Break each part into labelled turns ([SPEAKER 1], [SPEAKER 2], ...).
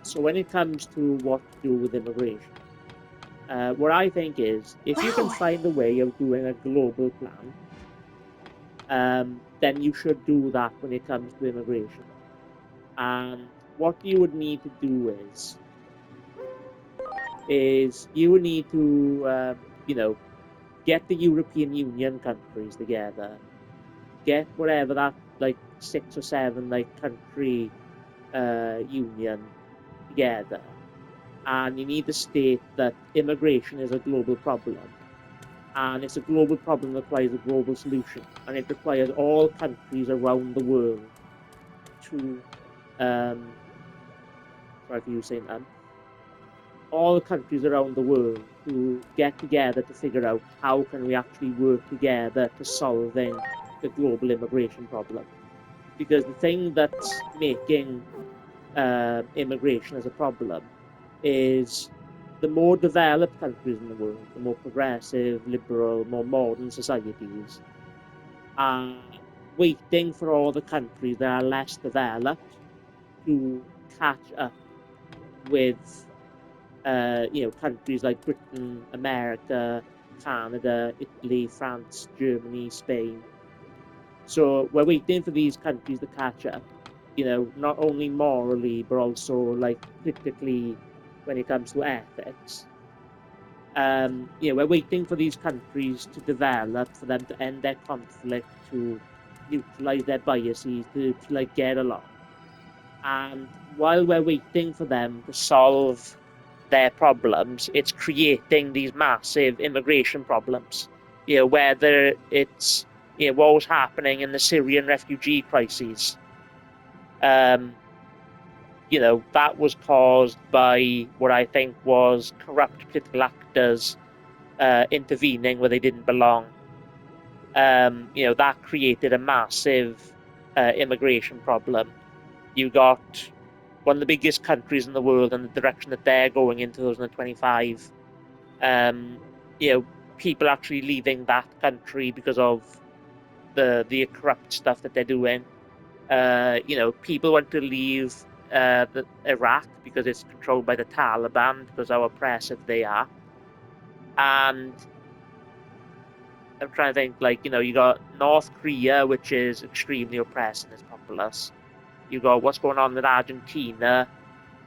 [SPEAKER 1] So when it comes to what to do with immigration, what I think is if you can
[SPEAKER 2] Wow.
[SPEAKER 1] find a way of doing a global plan, then you should do that when it comes to immigration. And what you would need to do is you would need to get the European Union countries together, get whatever that like 6 or 7 like country union together, and you need to state that immigration is a global problem, and it's a global problem that requires a global solution, and it requires all countries around the world to um sorry for you saying that, all countries around the world to get together to figure out how can we actually work together to solving the global immigration problem. Because the thing that's making immigration as a problem is the more developed countries in the world, the more progressive, liberal, more modern societies are waiting for all the countries that are less developed to catch up with countries like Britain, America, Canada, Italy, France, Germany, Spain. So we're waiting for these countries to catch up, not only morally, but also like politically when it comes to ethics. We're waiting for these countries to develop, for them to end their conflict, to neutralize their biases, to like get along. And while we're waiting for them to solve their problems, it's creating these massive immigration problems. Whether it's what was happening in the Syrian refugee crises. Um, that was caused by what I think was corrupt political actors intervening where they didn't belong. That created a massive immigration problem. You got one of the biggest countries in the world and the direction that they're going in 2025. Um, you know, people actually leaving that country because of the corrupt stuff that they're doing. People want to leave Iraq because it's controlled by the Taliban because how oppressive they are. And I'm trying to think, you got North Korea, which is extremely oppressed and is populous. You got what's going on with Argentina,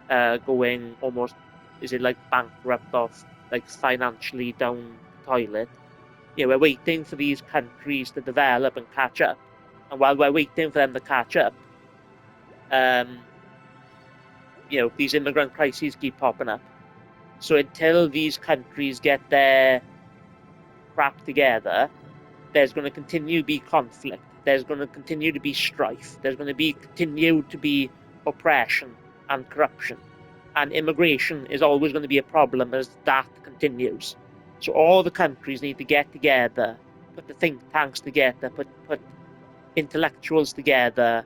[SPEAKER 1] going almost, is it like bankrupt off, like financially down the toilet. We're waiting for these countries to develop and catch up. And while we're waiting for them to catch up, um, these immigrant crises keep popping up. So until these countries get their crap together, there's going to continue to be conflict. There's going to continue to be strife. There's going to be continue to be oppression and corruption. And immigration is always going to be a problem as that continues. So all the countries need to get together, put the think tanks together, put intellectuals together,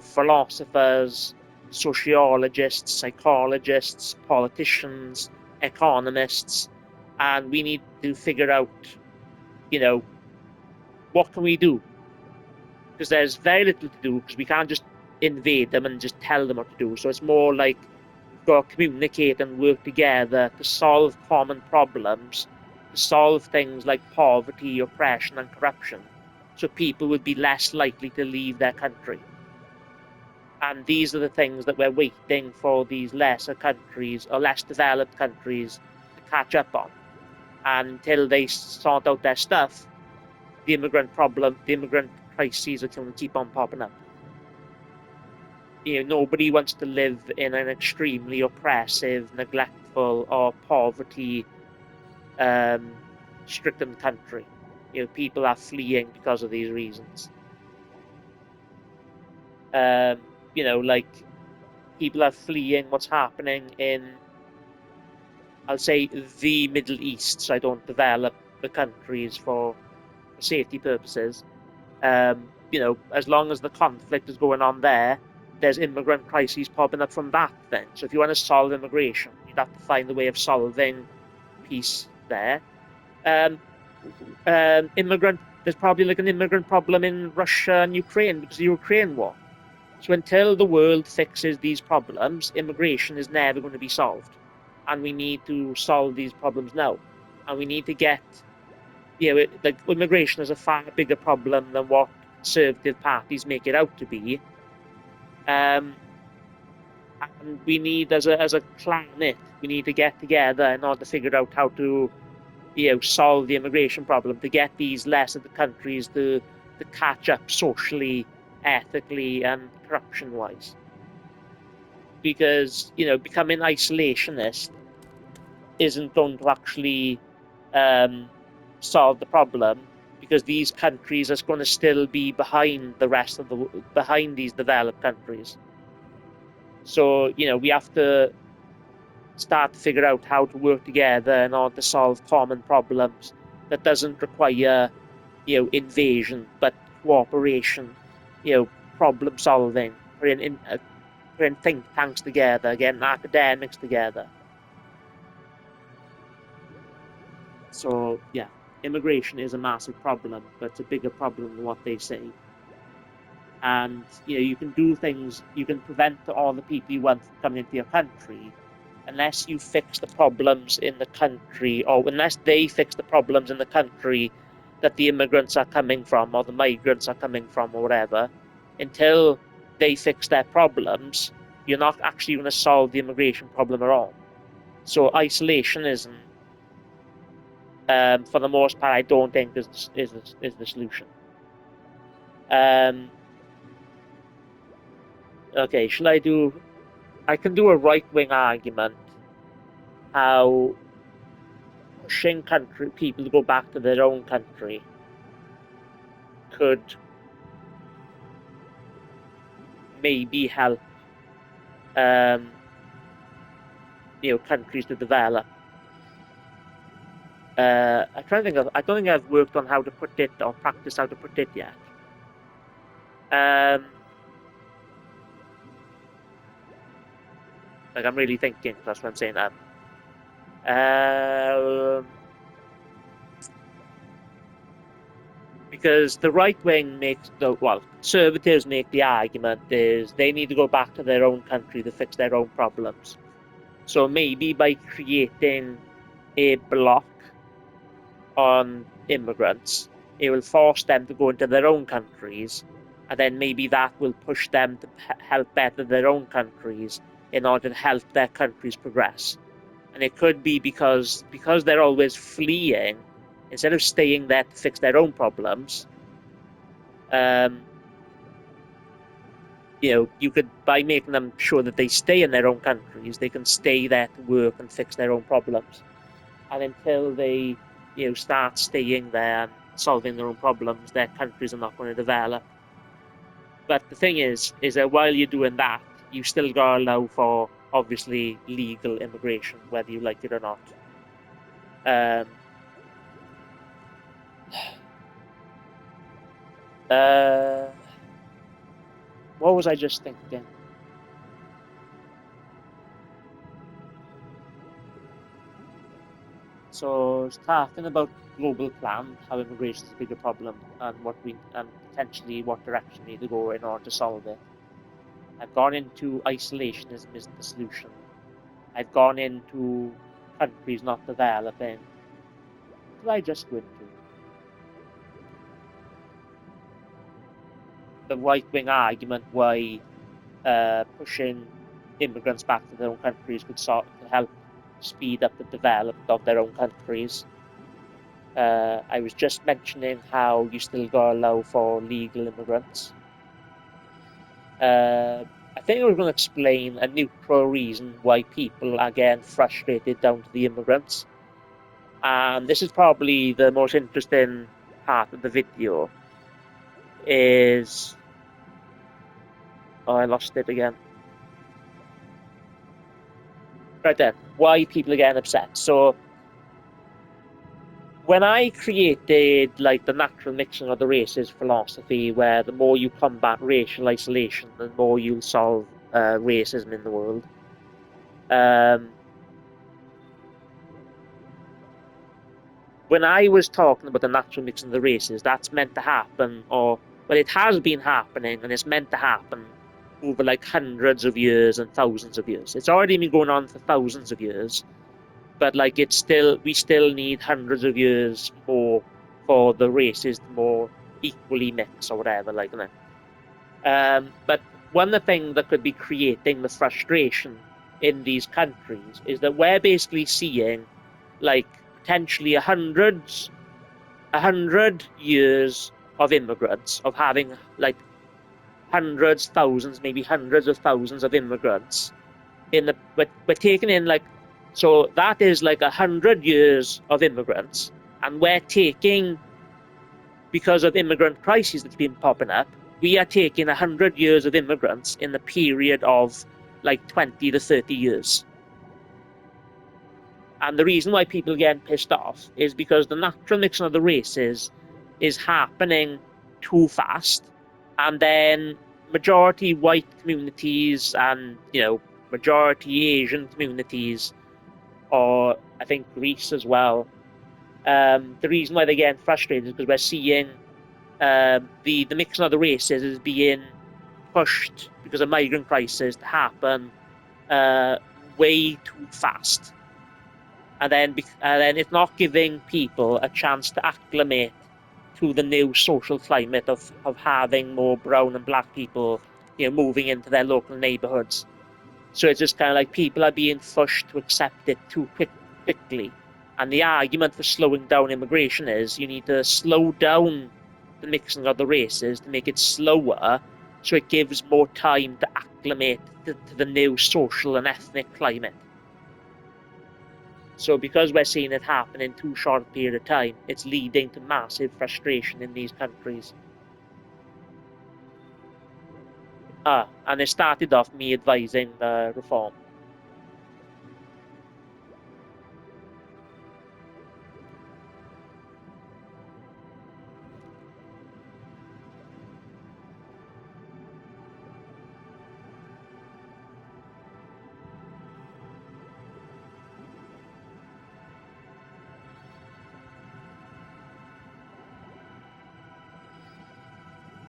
[SPEAKER 1] philosophers, sociologists, psychologists, politicians, economists, and we need to figure out, you know, what can we do? Because there's very little to do because we can't just invade them and just tell them what to do. So it's more like we've got to communicate and work together to solve common problems, to solve things like poverty, oppression, and corruption, so people would be less likely to leave their country. And these are the things that we're waiting for these lesser countries or less developed countries to catch up on. And until they sort out their stuff, the immigrant crises are going to keep on popping up. Nobody wants to live in an extremely oppressive, neglectful, or poverty stricken country. People are fleeing because of these reasons. Like people are fleeing what's happening in, I'll say, the Middle East, so I don't develop the countries for safety purposes. As long as the conflict is going on there, there's immigrant crises popping up from that then. So if you want to solve immigration, you'd have to find a way of solving peace there. Um, there's probably like an immigrant problem in Russia and Ukraine because of the Ukraine war. So until the world fixes these problems, immigration is never going to be solved. And we need to solve these problems now. And we need to get, like immigration is a far bigger problem than what conservative parties make it out to be. Um, and we need, as a planet, we need to get together in order to figure out how to, solve the immigration problem, to get these less of the countries to catch up socially, ethically, and corruption wise. Because becoming isolationist isn't going to actually um, solve the problem, because these countries are going to still be behind the rest of behind these developed countries. So we have to start to figure out how to work together in order to solve common problems that doesn't require invasion, but cooperation, problem solving, putting think tanks together, getting academics together. So yeah, immigration is a massive problem, but it's a bigger problem than what they say. And you can do things, you can prevent all the people you want from coming into your country, unless you fix the problems in the country, or unless they fix the problems in the country that the immigrants are coming from, or the migrants are coming from, or whatever. Until they fix their problems, you're not actually going to solve the immigration problem at all. So isolationism, for the most part, I don't think is the solution. Um, okay, shall I do? I can do a right wing argument how pushing country people to go back to their own country could maybe help um, countries to develop. I'm trying to think of. I don't think I've worked on how to put it or practice how to put it yet. Um, like I'm really thinking. That's what I'm saying. Um, because the right wing makes the conservatives make the argument is they need to go back to their own country to fix their own problems. So maybe by creating a block on immigrants, it will force them to go into their own countries, and then maybe that will push them to help better their own countries in order to help their countries progress. And it could be because they're always fleeing, instead of staying there to fix their own problems. Um, you could, by making them sure that they stay in their own countries, they can stay there to work and fix their own problems. And until they, start staying there and solving their own problems, their countries are not going to develop. But the thing is that while you're doing that, you still got to allow for obviously legal immigration, whether you like it or not. Um, uh, what was I just thinking? So it's talking about global plan, how immigration is a bigger problem, and potentially what direction we need to go in order to solve it. I've gone into isolationism isn't the solution. I've gone into countries not developing. What did I just go into? The right wing argument why pushing immigrants back to their own countries could help speed up the development of their own countries. I was just mentioning how you still got to allow for legal immigrants. I think I was going to explain a neutral reason why people are getting frustrated down to the immigrants. And this is probably the most interesting part of the video is, oh, I lost it again. Right then, why people are getting upset. So when I created like the natural mixing of the races philosophy, where the more you combat racial isolation, the more you'll solve racism in the world. Um, when I was talking about the natural mixing of the races, that's meant to happen, or well, it has been happening, and it's meant to happen over like hundreds of years and thousands of years. It's already been going on for thousands of years, but like we still need hundreds of years more for the races to more equally mix or whatever, like that. But one of the things that could be creating the frustration in these countries is that we're basically seeing like potentially a hundred years of immigrants, of having like hundreds, thousands, maybe hundreds of thousands of immigrants in the we're taking in like so that is like 100 years of immigrants, and we're taking because of immigrant crises that's been popping up, we are taking 100 years of immigrants in the period of like 20 to 30 years. And the reason why people are getting pissed off is because the natural mixing of the races is happening too fast. And then majority white communities and, majority Asian communities, or I think Greece as well, the reason why they're getting frustrated is because we're seeing the mixing of the races is being pushed because of migrant crisis to happen uh, way too fast, and then it's not giving people a chance to acclimate to the new social climate of having more brown and black people, moving into their local neighborhoods. So it's just kind of like people are being pushed to accept it quickly. And the argument for slowing down immigration is you need to slow down the mixing of the races to make it slower so it gives more time to acclimate to the new social and ethnic climate. So because we're seeing it happen in too short a period of time, it's leading to massive frustration in these countries. And it started off me advising reform.